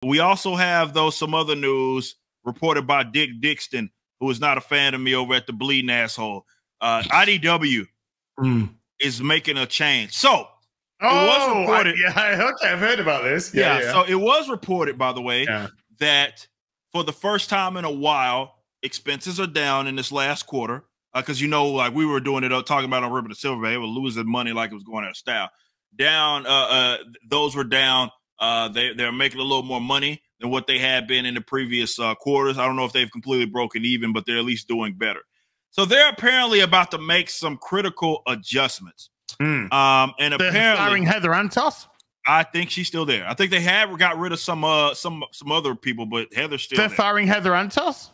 We also have, though, some other news reported by Dick Dixon, who is not a fan of me over at the Bleeding Asshole. IDW is making a change. So it was reported. Okay, I've heard about this. So it was reported, by the way, that for the first time in a while, expenses are down in this last quarter. Because, like we were doing it, talking about on Ribbon and Silver, they were losing money like it was going out of style. Those were down. They're making a little more money than what they had been in the previous quarters. I don't know if they've completely broken even, but they're at least doing better. So they're apparently about to make some critical adjustments. And apparently firing Heather Antos. I think she's still there. I think they have got rid of some other people, but Heather's still there. They're firing Heather Antos?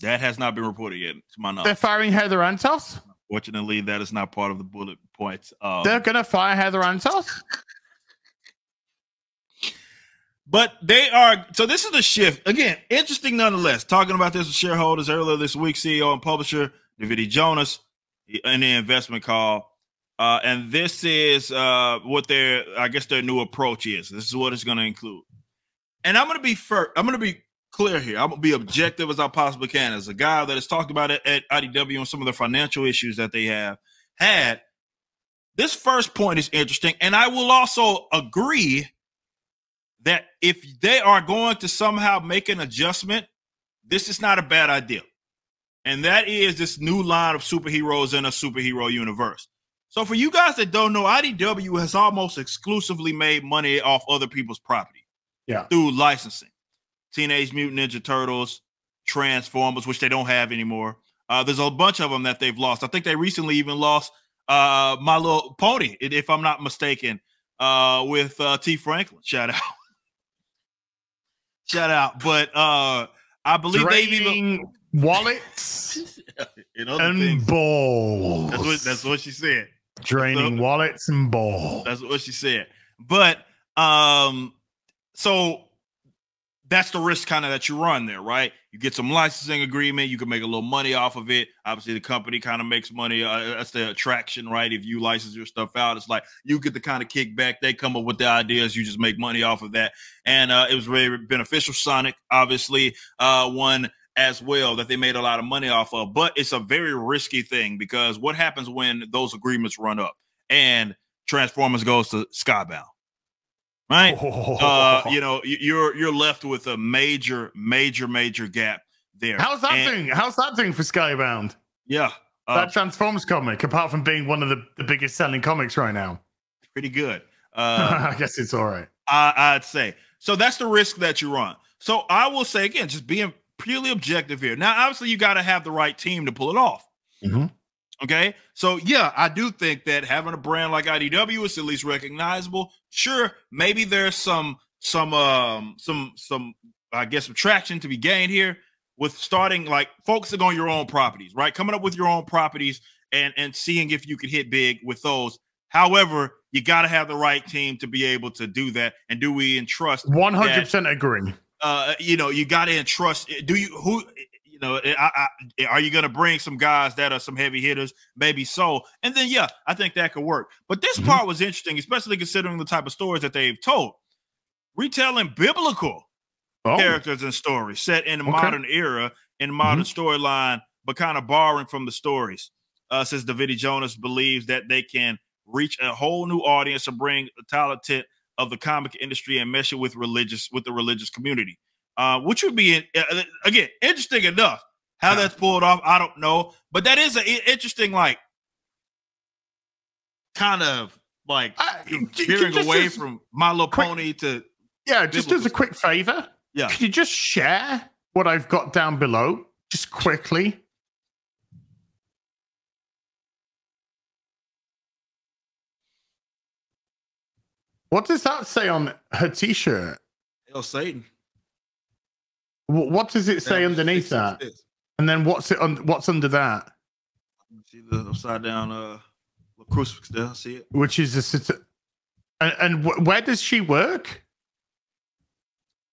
That has not been reported yet, to my knowledge. They're firing Heather Antos? Fortunately, that is not part of the bullet points. They're going to fire Heather Antos? But they are. So this is the shift. Again, interesting nonetheless. Talking about this with shareholders earlier this week, CEO and publisher David Jonas in the investment call. And this is what their new approach is. This is what it's going to include. And I'm going to be clear here. I'm going to be objective as I possibly can. As a guy that has talked about it at IDW and some of the financial issues that they have had, this first point is interesting. And I will also agree that if they are going to somehow make an adjustment, this is not a bad idea. And that is this new line of superheroes in a superhero universe. So for you guys that don't know, IDW has almost exclusively made money off other people's property through licensing. Teenage Mutant Ninja Turtles, Transformers, which they don't have anymore. There's a bunch of them that they've lost. I think they recently even lost My Little Pony, if I'm not mistaken, with T. Franklin. Shout out. Shout out. But I believe they've even wallets and things. Balls. That's what she said. Draining wallets and balls. That's what she said. But so that's the risk kind of that you run there, right? You get some licensing agreement, you can make a little money off of it. Obviously, the company kind of makes money. That's the attraction, right? If you license your stuff out, it's like you get the kind of kickback. They come up with the ideas, you just make money off of that. And it was very beneficial. Sonic, obviously, one as well that they made a lot of money off of. But it's a very risky thing because what happens when those agreements run up and Transformers goes to Skybound? Right, you're left with a major gap there. How's that doing? How's that doing for Skybound? Yeah, that Transformers comic, apart from being one of the biggest selling comics right now, pretty good. I guess it's all right. I'd say so. That's the risk that you run. So I will say again, just being purely objective here. Now, obviously, you got to have the right team to pull it off. Okay, so yeah, I do think that having a brand like IDW is at least recognizable. Sure, maybe there's some I guess some traction to be gained here with starting like focusing on your own properties, right? Coming up with your own properties and seeing if you can hit big with those. However, you got to have the right team to be able to do that. And do we entrust? 100% agree. You got to entrust. Are you going to bring some guys that are some heavy hitters? Maybe so. And then, yeah, I think that could work. But this part was interesting, especially considering the type of stories that they've told. Retelling biblical characters and stories set in the modern era, in modern storyline, but kind of borrowing from the stories. Since David Jonas believes that they can reach a whole new audience and bring the talented of the comic industry and mesh it with the religious community. Which would be, again, interesting enough. How that's pulled off, I don't know. But that is an interesting, like, kind of, like, veering away from My Little Pony to... Yeah, just as a quick favor. Yeah. Could you just share what I've got down below? Just quickly. What does that say on her t-shirt? El Satan. What does it say underneath that? And then what's under that? See the upside down crucifix there. See it? Which is and where does she work?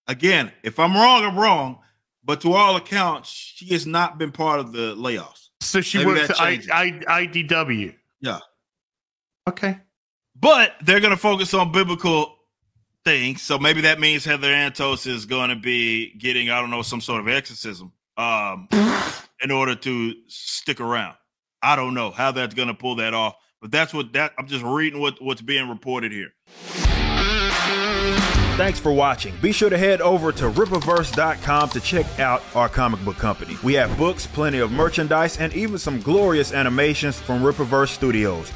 Again, if I'm wrong, I'm wrong. But to all accounts, she has not been part of the layoffs. So she works at IDW. Yeah. Okay. But they're going to focus on biblical thing. So maybe that means Heather Antos is going to be getting, I don't know, some sort of exorcism in order to stick around. I don't know how that's going to pull that off, but I'm just reading what's being reported here. Thanks for watching. Be sure to head over to Rippaverse.com to check out our comic book company. We have books, plenty of merchandise, and even some glorious animations from Rippaverse Studios.